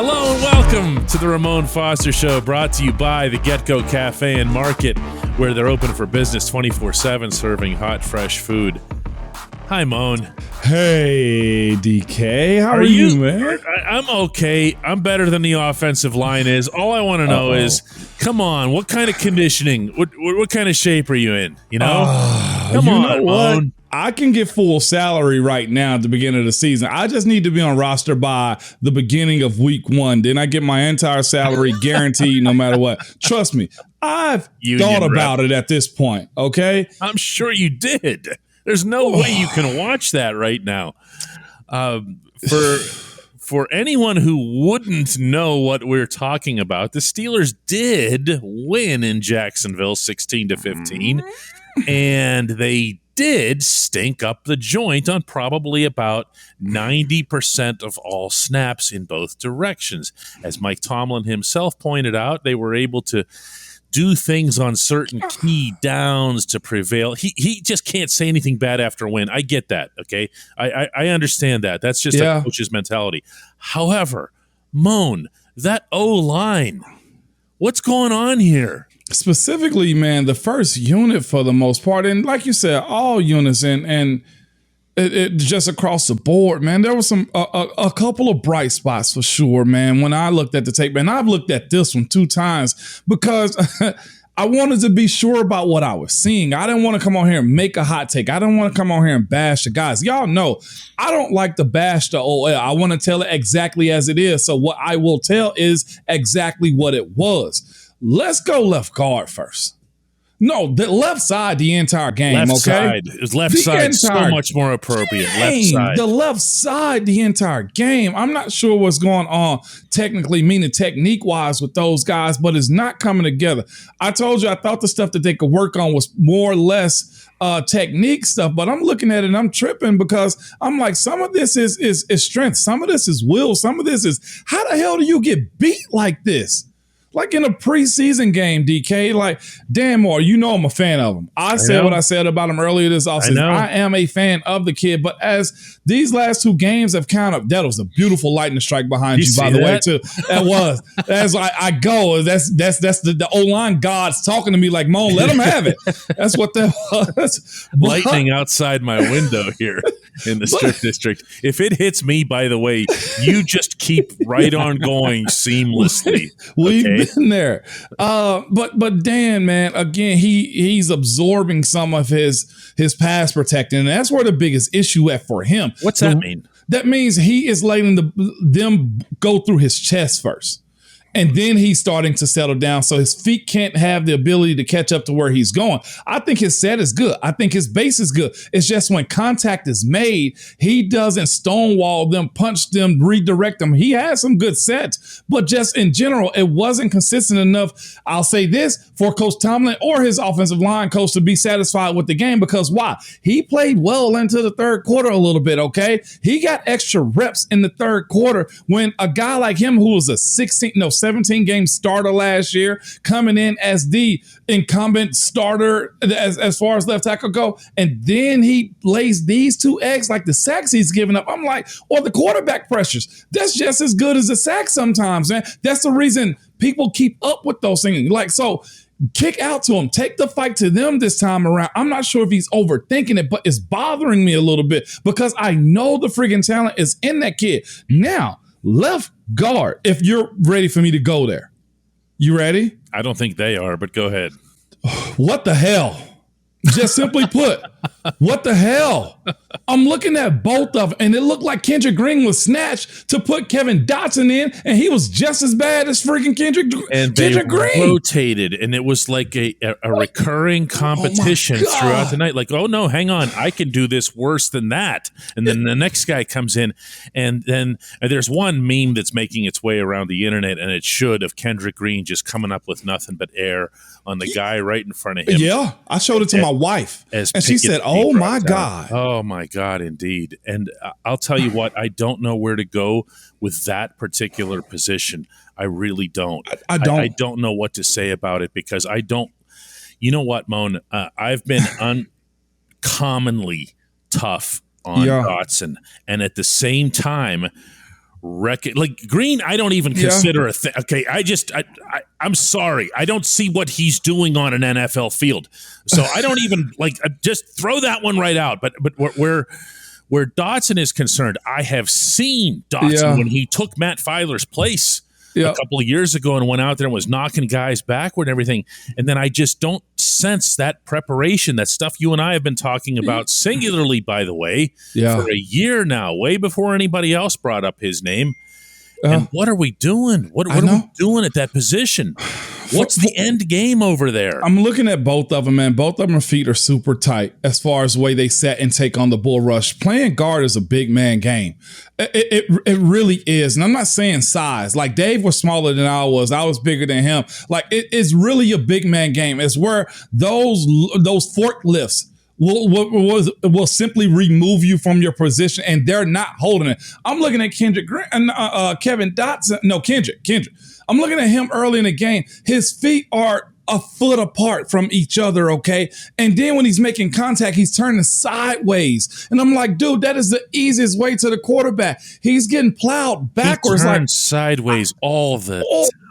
Hello and welcome to the Ramon Foster Show, brought to you by the Get-Go Cafe and Market, where they're open for business 24/7, serving hot, fresh food. Hi, Moan. Hey, DK. How are you, man? I'm okay. I'm better than the offensive line is. All I want to know is, come on, what kind of conditioning, what kind of shape are you in? You know? Come on, Moan. I can get full salary right now at the beginning of the season. I just need to be on roster by the beginning of week 1. Then I get my entire salary guaranteed no matter what. Trust me, I've thought about it at this point, okay? I'm sure you did. There's no way you can watch that right now. For anyone who wouldn't know what we're talking about, the Steelers did win in Jacksonville 16-15, and they did stink up the joint on probably about 90% of all snaps in both directions. As Mike Tomlin himself pointed out, they were able to do things on certain key downs to prevail. He just can't say anything bad after a win. I get that, okay? I understand that. That's just a coach's mentality. However, Moan, that O-line, what's going on here? Specifically, man, the first unit for the most part, and like you said, all units and it just across the board, man. There was a couple of bright spots for sure, man. When I looked at the tape, man, I've looked at this one 2 times because I wanted to be sure about what I was seeing. I didn't want to come on here and make a hot take. I didn't want to come on here and bash the guys. Y'all know I don't like to bash the OL. I want to tell it exactly as it is. So what I will tell is exactly what it was. Let's go left guard first. No, the left side the entire game, left okay? Side. Left side so much more appropriate. Left side. The left side the entire game. I'm not sure what's going on technically, meaning technique-wise with those guys, but it's not coming together. I told you I thought the stuff that they could work on was more or less technique stuff, but I'm looking at it and I'm tripping because I'm like, some of this is strength. Some of this is will. Some of this is, how the hell do you get beat like this? Like in a preseason game, DK, like, Dan Moore, you know I'm a fan of him. I said what I said about him earlier this offseason. I am a fan of the kid, but as these last 2 games have kind of, that was a beautiful lightning strike behind you, by the way, too. That was. As I go, that's the O-line gods talking to me like, Moan, let him have it. That's what that was. Lightning outside my window here in the Strip District. If it hits me, by the way, you just keep right on going seamlessly. We've been there. But Dan, man, again, he's absorbing some of his pass protecting, and that's where the biggest issue at for him. What's that mean? That means he is letting them go through his chest first. And then he's starting to settle down, so his feet can't have the ability to catch up to where he's going. I think his set is good. I think his base is good. It's just when contact is made, he doesn't stonewall them, punch them, redirect them. He has some good sets, but just in general, it wasn't consistent enough, I'll say this, for Coach Tomlin or his offensive line coach to be satisfied with the game. Because why? He played well into the third quarter a little bit, okay? He got extra reps in the third quarter when a guy like him who was a 17-game starter last year, coming in as the incumbent starter as far as left tackle go, and then he lays these 2 eggs like the sacks he's giving up. I'm like, or the quarterback pressures. That's just as good as a sack sometimes, man. That's the reason people keep up with those things. Like, so kick out to him. Take the fight to them this time around. I'm not sure if he's overthinking it, but it's bothering me a little bit because I know the friggin' talent is in that kid. Now, left guard, if you're ready for me to go there. You ready? I don't think they are, but go ahead. What the hell? Just simply put, what the hell? I'm looking at both of them, and it looked like Kendrick Green was snatched to put Kevin Dotson in, and he was just as bad as freaking Kendrick Green. Rotated, and it was like a recurring competition throughout the night. Like, oh no, hang on, I can do this worse than that. And then the next guy comes in, and then there's one meme that's making its way around the internet, and it should, of Kendrick Green just coming up with nothing but air on the guy right in front of him. Yeah, I showed it to my wife, and she said, "Oh my God, oh my God, indeed." And I'll tell you what, I don't know where to go with that particular position. I really don't. I don't know what to say about it because I don't. You know what, Moan? I've been uncommonly tough on Dotson, and at the same time, like Green, I don't even consider a thing. Okay, I'm sorry. I don't see what he's doing on an NFL field. So I don't even just throw that one right out. But where Dotson is concerned, I have seen Dotson when he took Matt Filer's place a couple of years ago and went out there and was knocking guys backward and everything. And then I just don't sense that preparation, that stuff you and I have been talking about singularly, by the way, for a year now, way before anybody else brought up his name. And what are we doing? What are we doing at that position? What's the end game over there? I'm looking at both of them, man. Both of them feet are super tight as far as the way they set and take on the bull rush. Playing guard is a big man game. It really is. And I'm not saying size. Like Dave was smaller than I was. I was bigger than him. Like it's really a big man game. It's where those forklifts will simply remove you from your position, and they're not holding it. I'm looking at Kendrick and Kevin Dotson. No, Kendrick. I'm looking at him early in the game. His feet are a foot apart from each other, okay? And then when he's making contact, he's turning sideways. And I'm like, dude, that is the easiest way to the quarterback. He's getting plowed backwards. He turns sideways all the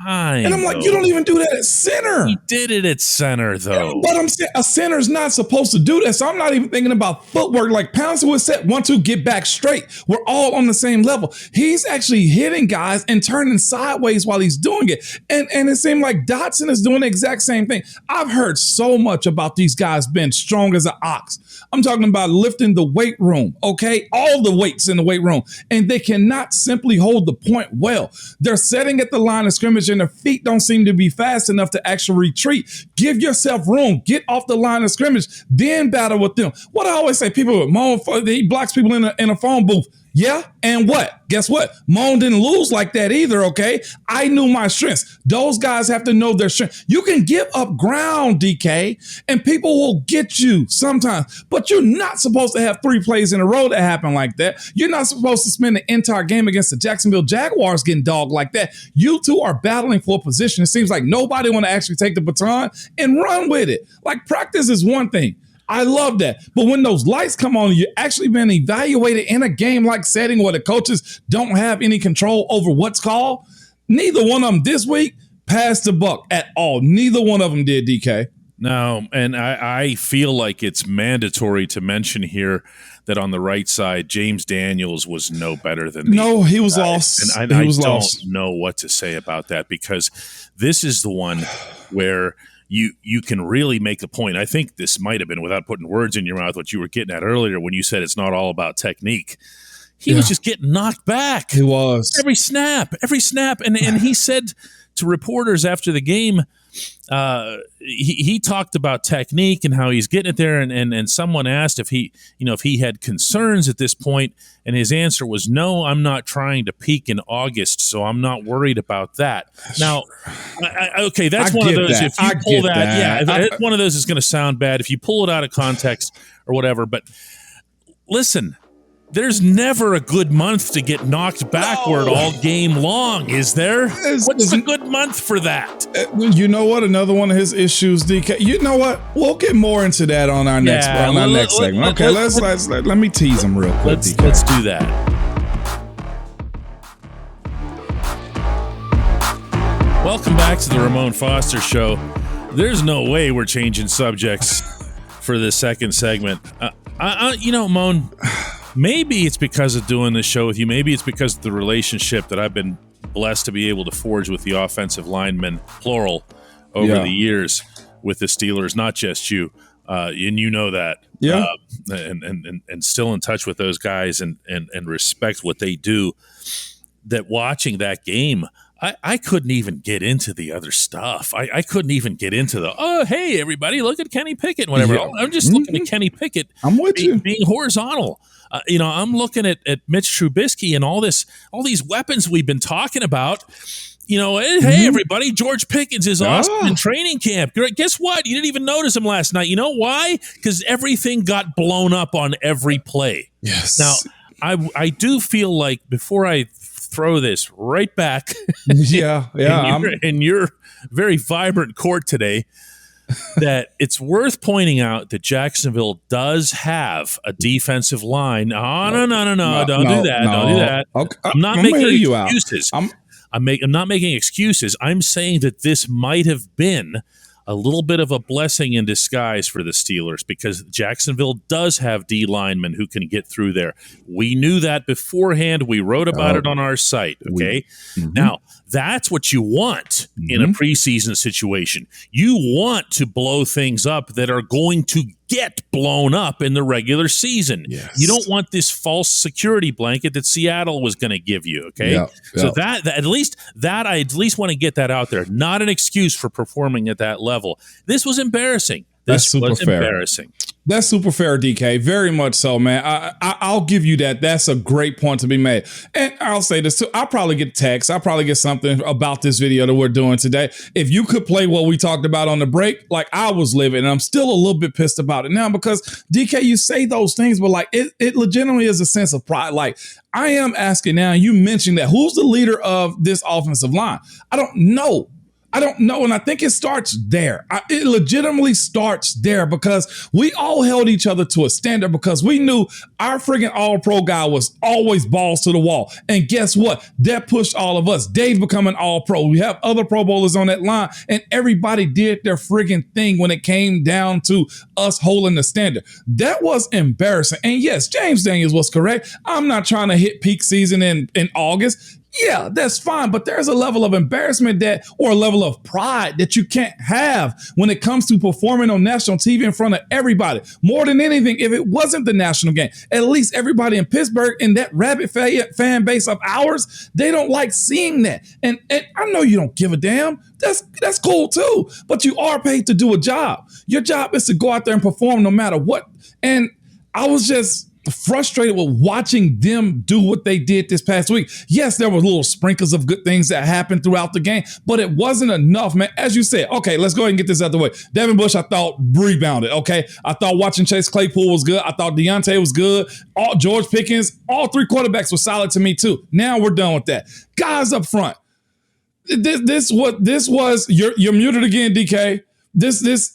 time. And I'm like, you don't even do that at center. He did it at center, though. But I'm saying a center's not supposed to do that. So I'm not even thinking about footwork. Like Pouncey would set 1-2, get back straight. We're all on the same level. He's actually hitting guys and turning sideways while he's doing it. And it seemed like Dotson is doing the exact same thing. I've heard so much about these guys being strong as an ox. I'm talking about lifting the weight room, okay? All the weights in the weight room. And they cannot simply hold the point well. They're setting at the line of scrimmage and their feet don't seem to be fast enough to actually retreat. Give yourself room. Get off the line of scrimmage, then battle with them. What I always say, people with Moan, he blocks people in a phone booth. Yeah, and what? Guess what? Moan didn't lose like that either, okay? I knew my strengths. Those guys have to know their strength. You can give up ground, DK, and people will get you sometimes, but you're not supposed to have 3 plays in a row that happen like that. You're not supposed to spend the entire game against the Jacksonville Jaguars getting dogged like that. You two are battling for a position. It seems like nobody want to actually take the baton and run with it. Like practice is one thing. I love that. But when those lights come on, you're actually being evaluated in a game-like setting where the coaches don't have any control over what's called. Neither one of them this week passed the buck at all. Neither one of them did, DK. No, and I feel like it's mandatory to mention here that on the right side, James Daniels was no better than No, he was lost. And I don't know what to say about that, because this is the one where you can really make the point. I think this might have been, without putting words in your mouth, what you were getting at earlier when you said it's not all about technique. He was just getting knocked back. He was. Every snap. And he said to reporters after the game, he talked about technique and how he's getting it there. And someone asked if he had concerns at this point, and his answer was, no, I'm not trying to peak in August, so I'm not worried about that. Now, okay, that's one of those. If you pull that, one of those is going to sound bad if you pull it out of context or whatever. But listen, there's never a good month to get knocked backward all game long, is there? What's a good month for that? You know what? Another one of his issues, DK. You know what? We'll get more into that on our next segment. Okay, let me tease him real quick. Let's do that. Welcome back to the Ramon Foster Show. There's no way we're changing subjects for this second segment. Moan. Maybe it's because of doing this show with you. Maybe it's because of the relationship that I've been blessed to be able to forge with the offensive linemen, plural, over the years with the Steelers, not just you. And you know that. Yeah. And still in touch with those guys and respect what they do. That watching that game, I couldn't even get into the other stuff. I couldn't even get into hey, everybody, look at Kenny Pickett, whatever. Yeah. I'm just looking at Kenny Pickett being horizontal. I'm looking at Mitch Trubisky and all these weapons we've been talking about. Hey, everybody, George Pickens is awesome in training camp. Guess what? You didn't even notice him last night. You know why? Because everything got blown up on every play. Yes. Now, I do feel like, before I throw this right back in your very vibrant court today, that it's worth pointing out that Jacksonville does have a defensive line. No, no, don't do that. Don't do that. Okay. I'm not making excuses. I'm not making excuses. I'm saying that this might have been a little bit of a blessing in disguise for the Steelers because Jacksonville does have D linemen who can get through there. We knew that beforehand. We wrote about it on our site. Okay. Now, that's what you want in a preseason situation. You want to blow things up that are going to get blown up in the regular season. Yes. You don't want this false security blanket that Seattle was going to give you. Okay. So that I at least want to get that out there. Not an excuse for performing at that level. This was embarrassing. That's super fair. Embarrassing. That's super fair, DK. Very much so, man. I'll give you that. That's a great point to be made. And I'll say this too. I'll probably get text. I'll probably get something about this video that we're doing today. If you could play what we talked about on the break, like I was living, and I'm still a little bit pissed about it now because DK, you say those things, but like it legitimately is a sense of pride. Like I am asking now, you mentioned that who's the leader of this offensive line? I don't know. And I think it starts there. It legitimately starts there because we all held each other to a standard because we knew our friggin' all-pro guy was always balls to the wall. And guess what? That pushed all of us. Dave becoming all-pro. We have other Pro Bowlers on that line, and everybody did their friggin' thing when it came down to us holding the standard. That was embarrassing. And yes, James Daniels was correct. I'm not trying to hit peak season in August. Yeah, that's fine. But there's a level of embarrassment or a level of pride that you can't have when it comes to performing on national TV in front of everybody. More than anything, if it wasn't the national game, at least everybody in Pittsburgh and that rabid fan base of ours, they don't like seeing that. And I know you don't give a damn. That's cool too. But you are paid to do a job. Your job is to go out there and perform no matter what. And I was just frustrated with watching them do what they did this past week. Yes, there were little sprinkles of good things that happened throughout the game, but it wasn't enough, man. As you said, okay, let's go ahead and get this out of the way. Devin Bush, I thought, rebounded, okay? I thought watching Chase Claypool was good. I thought Deontay was good. George Pickens, all three quarterbacks were solid to me too. Now we're done with that. Guys up front, this was, you're muted again, DK.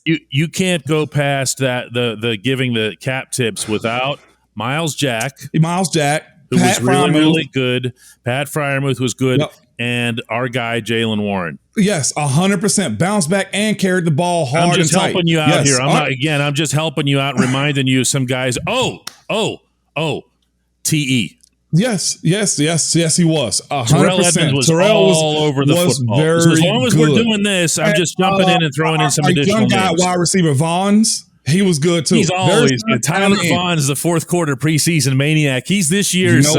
You can't go past that, the giving the cap tips without Miles Jack, who was really good. Pat Freiermuth was good, and our guy Jaylen Warren. Yes, 100% bounced back and carried the ball hard and tight. I'm just helping you out here. I'm just helping you out, reminding you of some guys. T.E. Yes, he was. 100%. Terrell Edmonds was all over the football. So as long as we're doing this, I'm just jumping in and throwing in some additional young guy, names. wide receiver Vaughns. He was good too. He's always good. Tyler Vaughn's the fourth quarter preseason maniac. He's this year's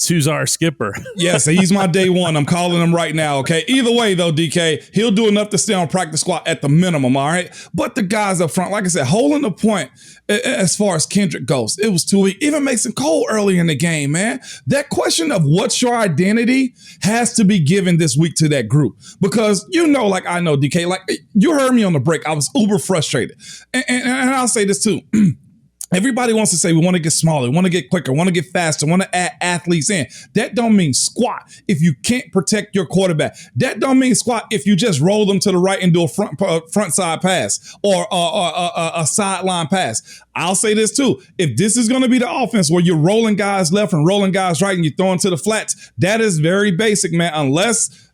who's our skipper. Yes, he's my day one. I'm calling him right now, okay? Either way, though, DK, he'll do enough to stay on practice squad at the minimum, all right? But the guys up front, like I said, holding the point as far as Kendrick goes, it was too weak. Even Mason Cole early in the game, man. That question of what's your identity has to be given this week to that group. Because like I know, DK, like you heard me on the break, I was uber frustrated. And I'll say this too. Everybody wants to say we want to get smaller, we want to get quicker, want to get faster, want to add athletes in. That don't mean squat if you can't protect your quarterback. That don't mean squat if you just roll them to the right and do a front side pass or a sideline pass. I'll say this too. If this is going to be the offense where you're rolling guys left and rolling guys right and you're throwing to the flats, that is very basic, man, unless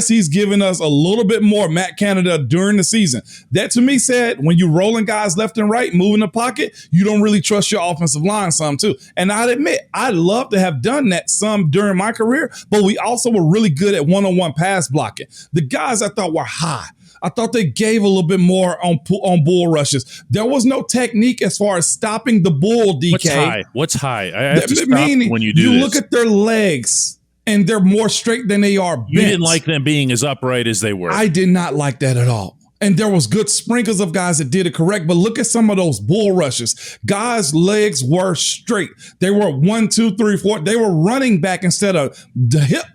he's giving us a little bit more Matt Canada during the season. That to me said, when you're rolling guys left and right, moving the pocket, you don't really trust your offensive line some too. And I'd admit, I'd love to have done that some during my career, but we also were really good at one-on-one pass blocking. The guys I thought were high. I thought they gave a little bit more on bull rushes. There was no technique as far as stopping the bull, DK. What's high? I have to stop when you do this. You look at their legs, and they're more straight than they are bent. You didn't like them being as upright as they were. I did not like that at all. And there was good sprinkles of guys that did it correct, but look at some of those bull rushes. Guys' legs were straight. They were 1, 2, 3, 4. They were running back instead of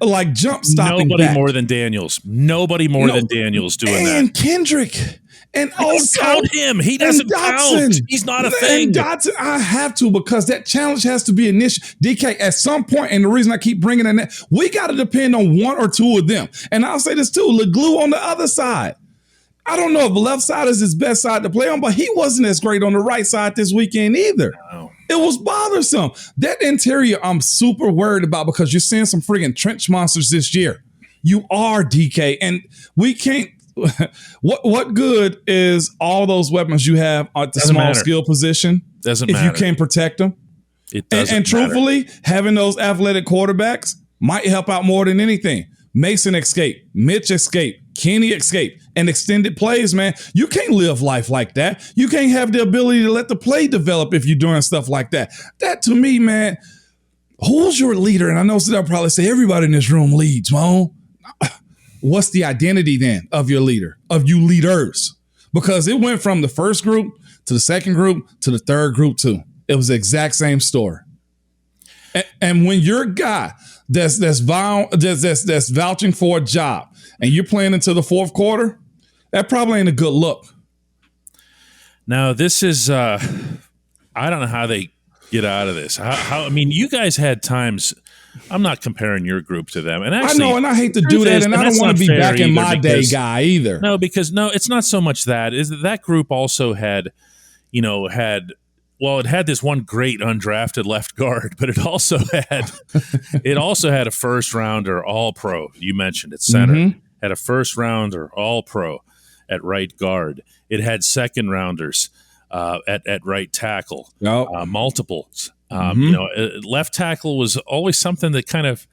like jump stopping Nobody back. more than Daniels. Nobody more than Daniels doing that. And Kendrick. And also count him. He doesn't count. He's not a thing. And Dotson, I have to, because that challenge has to be initiated. DK, at some point, and the reason I keep bringing in that, we got to depend on one or two of them. And I'll say this too, LeGlue on the other side. I don't know if the left side is his best side to play on, but he wasn't as great on the right side this weekend either. No. It was bothersome. That interior I'm super worried about because you're seeing some friggin' trench monsters this year. You are, DK, and we can't. What good is all those weapons you have at the small skill position Doesn't if matter. you can't protect them? It doesn't and truthfully, having those athletic quarterbacks might help out more than anything. Mason escape, Mitch escape, Kenny escape, and extended plays, man. You can't live life like that. You can't have the ability to let the play develop if you're doing stuff like that. That to me, man, who's your leader? And I know they'll probably say everybody in this room leads, Mo. What's the identity then of your leader, of you leaders? Because it went from the first group to the second group to the third group too. It was the exact same story. And when you're a guy that's vouching for a job and you're playing into the fourth quarter, that probably ain't a good look. Now, this is, I don't know how they get out of this. I mean, you guys had times. I'm not comparing your group to them. And actually, I know, and I hate to do that, and I don't want to be back in my day guy either. No, because it's not so much that. Is that group also had it had this one great undrafted left guard, but it also had a first rounder all pro. You mentioned it, center. Had a first rounder all pro at right guard. It had second rounders at right tackle. Multiples. Left tackle was always something that kind of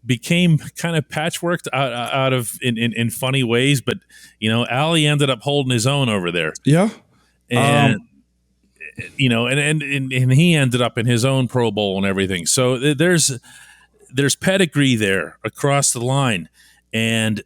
became kind of patchworked out of in funny ways, but Allie ended up holding his own over there. Yeah. And and he ended up in his own Pro Bowl and everything. So there's pedigree there across the line. And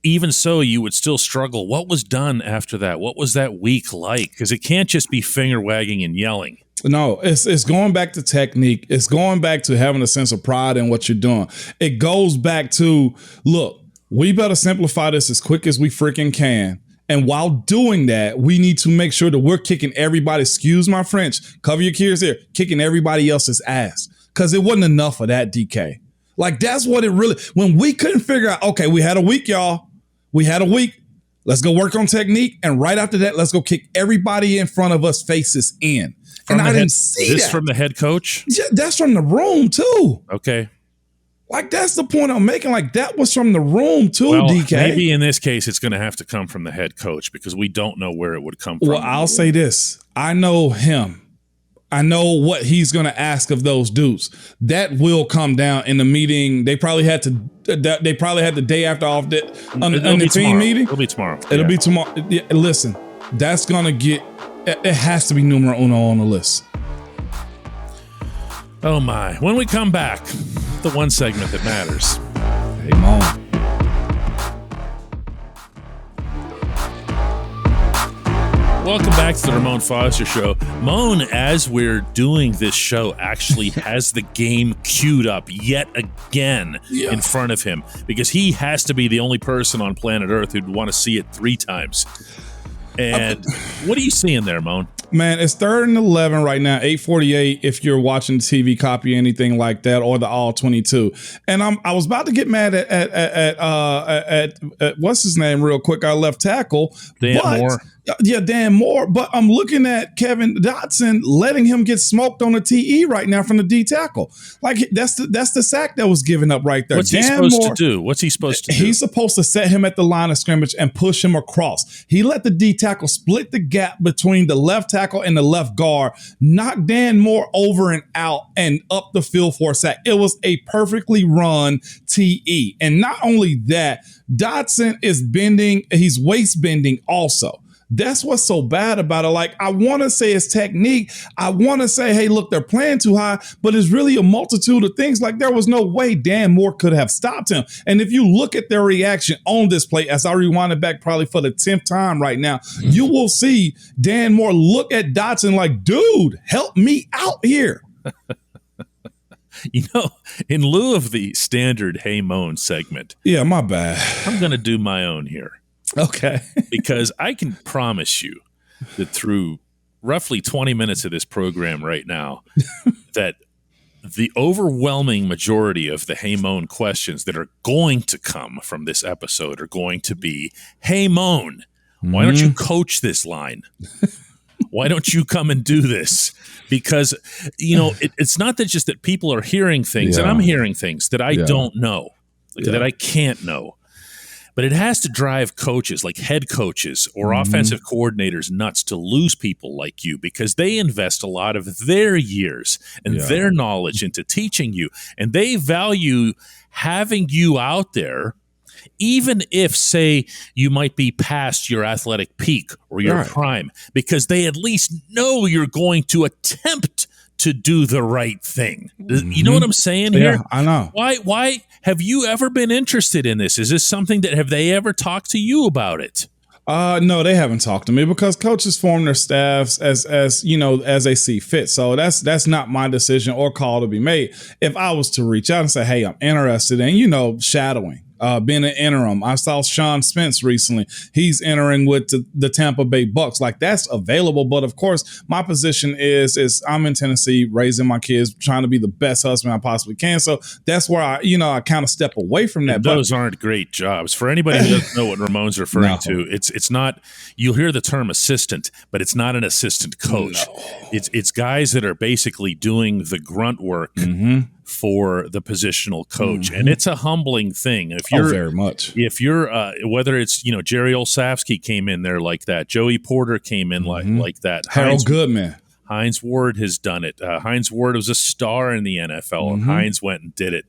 even so, you would still struggle. What was done after that? What was that week like? Because it can't just be finger wagging and yelling. No, it's going back to technique. It's going back to having a sense of pride in what you're doing. It goes back to, look, we better simplify this as quick as we freaking can. And while doing that, we need to make sure that we're kicking everybody, excuse my French, cover your ears here, kicking everybody else's ass. Because it wasn't enough of that, DK. Like, that's what it really, when we couldn't figure out, okay, we had a week, y'all. We had a week. Let's go work on technique. And right after that, let's go kick everybody in front of us faces in. And I didn't see that. Is this from the head coach? Yeah, that's from the room, too. Okay. Like, that's the point I'm making. Like, that was from the room, too, well, DK. Maybe in this case, it's going to have to come from the head coach because we don't know where it would come from. Well, I'll say this. I know him. I know what he's going to ask of those dudes. That will come down in the meeting. They probably had the day after off that on the team meeting. It'll be tomorrow. It'll be tomorrow. Yeah, listen, that's going to get, it has to be numero uno on the list. Oh my. When we come back, the one segment that matters. Hey, Mom. Welcome back to the Ramon Foster Show. Moan, as we're doing this show, actually has the game queued up yet again in front of him because he has to be the only person on planet Earth who'd want to see it 3 times. And what are you seeing there, Moan? Man, it's 3rd and 11 right now, 8:48 if you're watching the TV copy, anything like that, or the all 22. And I was about to get mad at what's his name real quick, our left tackle. Dan Moore. Yeah, Dan Moore. But I'm looking at Kevin Dotson letting him get smoked on the TE right now from the D tackle. Like, that's the sack that was given up right there. What's he supposed to do? What's he supposed to do? He's supposed to set him at the line of scrimmage and push him across. He let the D tackle split the gap between the left tackle and the left guard, knock Dan Moore over and out and up the field for a sack. It was a perfectly run TE. And not only that, Dotson is bending, he's waist bending also. That's what's so bad about it. Like, I want to say it's technique. I want to say, hey, look, they're playing too high, but it's really a multitude of things. Like, there was no way Dan Moore could have stopped him. And if you look at their reaction on this play, as I rewind it back probably for the 10th time right now, you will see Dan Moore look at Dotson like, dude, help me out here. In lieu of the standard Hey Moan segment. Yeah, my bad. I'm going to do my own here. Okay. Because I can promise you that through roughly 20 minutes of this program right now, that the overwhelming majority of the Hey Moan questions that are going to come from this episode are going to be, hey Moan, Why don't you coach this line? Why don't you come and do this? Because, it's not that just that people are hearing things, and I'm hearing things that I don't know, that I can't know. But it has to drive coaches, like head coaches or offensive coordinators, nuts to lose people like you, because they invest a lot of their years and their knowledge into teaching you. And they value having you out there, even if, say, you might be past your athletic peak or your prime, because they at least know you're going to attempt to do the right thing. You know what I'm saying here? Yeah, I know. Why have you ever been interested in this? Is this something that, have they ever talked to you about it? No, they haven't talked to me, because coaches form their staffs as they see fit. So that's not my decision or call to be made. If I was to reach out and say, hey, I'm interested in, shadowing, being an interim. I saw Sean Spence recently. He's entering with the Tampa Bay Bucks. Like, that's available. But of course, my position is I'm in Tennessee raising my kids, trying to be the best husband I possibly can. So that's where I kind of step away from that. Those aren't great jobs. For anybody who doesn't know what Ramon's referring to, it's not, you'll hear the term assistant, but it's not an assistant coach. No. It's guys that are basically doing the grunt work for the positional coach. And it's a humbling thing. If you're very much. If you're whether it's, Jerry Olszewski came in there like that, Joey Porter came in like that, Harold Goodman. Hines Ward has done it. Hines Ward was a star in the NFL, and Hines went and did it.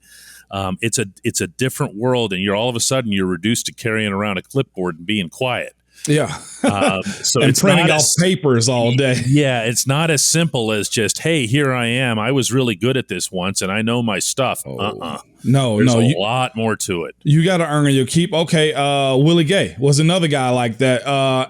It's a different world, and all of a sudden you're reduced to carrying around a clipboard and being quiet. Yeah. So and it's printing off papers all day. Yeah. It's not as simple as just, hey, here I am. I was really good at this once and I know my stuff. No, There's a lot more to it. You got to earn your keep. Okay. Willie Gay was another guy like that.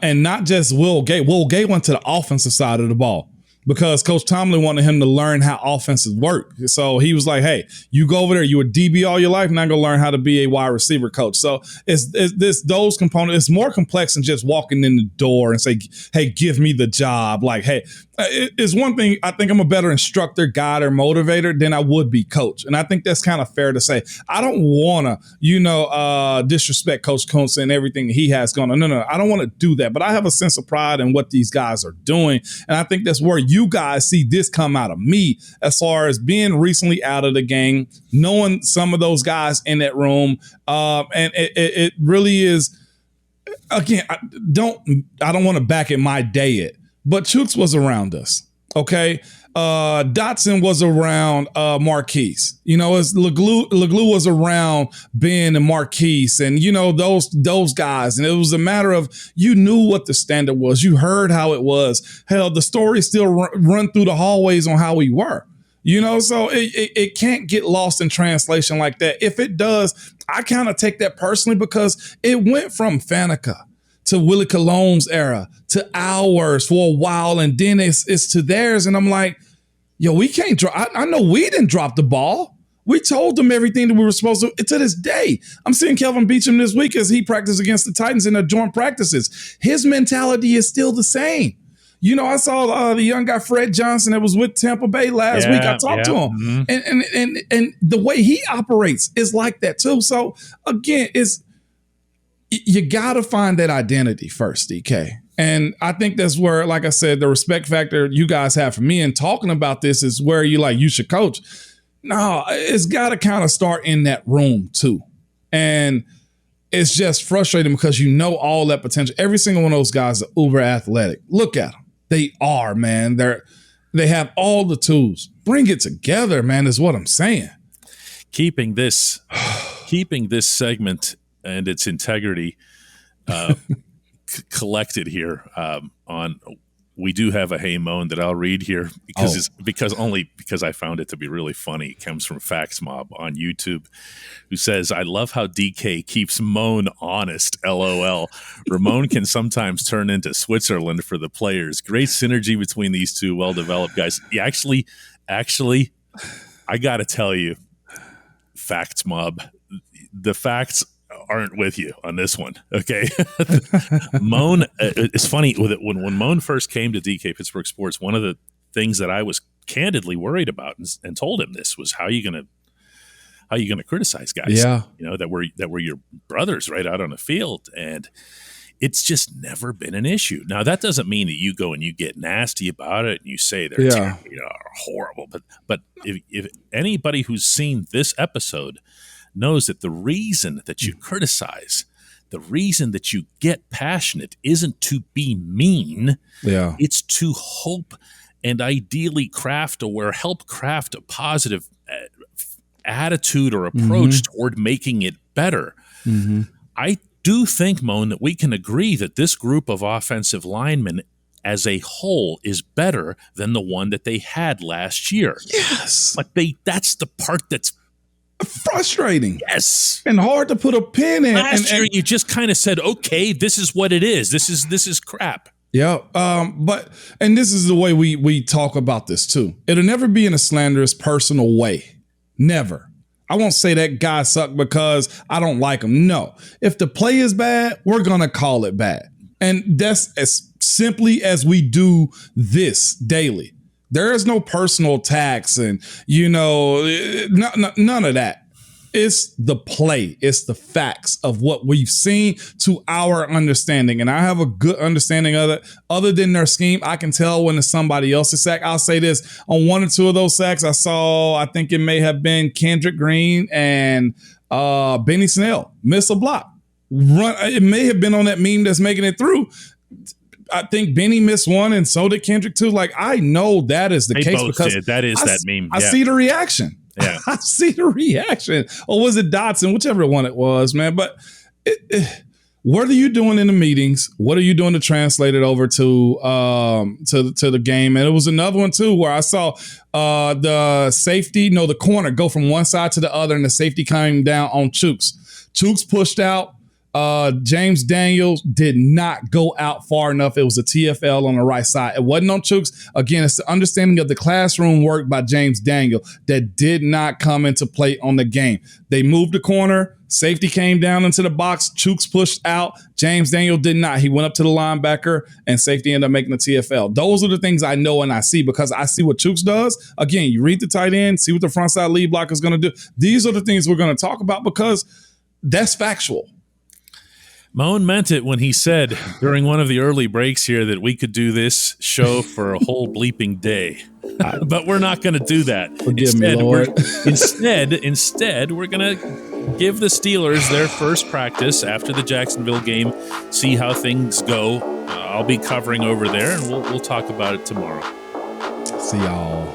And not just Will Gay. Will Gay went to the offensive side of the ball, because Coach Tomlin wanted him to learn how offenses work. So he was like, hey, you go over there, you were DB all your life, now go learn how to be a wide receiver coach. So it's those components. It's more complex than just walking in the door and say, hey, give me the job. Like, hey, it's one thing. I think I'm a better instructor, guide, or motivator than I would be coach. And I think that's kind of fair to say. I don't want to, disrespect Coach Kuntz and everything that he has going on. No, I don't want to do that. But I have a sense of pride in what these guys are doing. And I think that's where you guys see this come out of me, as far as being recently out of the game, knowing some of those guys in that room. And it really is, again, I don't want to back at my day it. But Chuks was around us, okay? Dotson was around Marquise. As LeGlue was around Ben and Marquise, and those guys. And it was a matter of, you knew what the standard was. You heard how it was. Hell, the stories still run through the hallways on how we were. So it can't get lost in translation like that. If it does, I kind of take that personally, because it went from Faneca to Willie Cologne's era to ours for a while, and then it's to theirs. And I'm like, yo, we can't drop. I know we didn't drop the ball. We told them everything that we were supposed to this day. I'm seeing Kelvin Beachum this week as he practiced against the Titans in their joint practices. His mentality is still the same. I saw the young guy, Fred Johnson, that was with Tampa Bay last week. I talked to him. And the way he operates is like that too. So again, you got to find that identity first, DK. And I think that's where, like I said, the respect factor you guys have for me in talking about this is where you should coach. No, it's got to kind of start in that room too. And it's just frustrating, because all that potential. Every single one of those guys are uber athletic. Look at them. They are, man. They have all the tools. Bring it together, man, is what I'm saying. Keeping this segment and its integrity collected here we do have a Hey Moan that I'll read here, because I found it to be really funny. It comes from Fax Mob on YouTube, who says, I love how DK keeps Moan honest, LOL. Ramon can sometimes turn into Switzerland for the players. Great synergy between these two well-developed guys. Yeah, actually, I got to tell you, Facts Mob, the facts aren't with you on this one, okay? Moan, it's funny, when Moan first came to DK Pittsburgh Sports, one of the things that I was candidly worried about and told him this was, how are you going to criticize guys? Yeah, that were your brothers right out on the field. And it's just never been an issue. Now, that doesn't mean that you go and you get nasty about it and you say they're horrible. But if anybody who's seen this episode knows that the reason that you criticize, the reason that you get passionate isn't to be mean. Yeah. It's to hope and ideally help craft a positive attitude or approach toward making it better. I do think, Moan, that we can agree that this group of offensive linemen as a whole is better than the one that they had last year. Yes. But that's the part that's frustrating. Yes. And hard to put a pin in. Last year you just kind of said, okay, this is what it is. This is crap. Yeah. And this is the way we talk about this too. It'll never be in a slanderous personal way. Never. I won't say that guy sucked because I don't like him. No. If the play is bad, we're going to call it bad. And that's as simply as we do this daily. There is no personal attacks and, none of that. It's the play. It's the facts of what we've seen to our understanding. And I have a good understanding of it. Other than their scheme, I can tell when it's somebody else's sack. I'll say this. On one or two of those sacks, I think it may have been Kendrick Green and Benny Snell miss a block. It may have been on that meme that's making it through. I think Benny missed one and so did Kendrick too. Like, I know that is the they case both because did. That is that meme. I see the reaction. Yeah. I see the reaction. Or was it Dotson? Whichever one it was, man. But what are you doing in the meetings? What are you doing to translate it over to the game? And it was another one too where I saw the corner go from one side to the other and the safety coming down on Chuks. Chuks pushed out. James Daniels did not go out far enough. It was a TFL on the right side. It wasn't on Chuks. Again, it's the understanding of the classroom work by James Daniel that did not come into play on the game. They moved the corner. Safety came down into the box. Chuks pushed out. James Daniel did not. He went up to the linebacker and safety ended up making the TFL. Those are the things I know and I see because I see what Chuks does. Again, you read the tight end, see what the front side lead blocker is going to do. These are the things we're going to talk about because that's factual. Moan meant it when he said during one of the early breaks here that we could do this show for a whole bleeping day. But we're not going to do that. Forgive me, Lord. Instead, we're going to give the Steelers their first practice after the Jacksonville game, see how things go. I'll be covering over there, and we'll talk about it tomorrow. See y'all.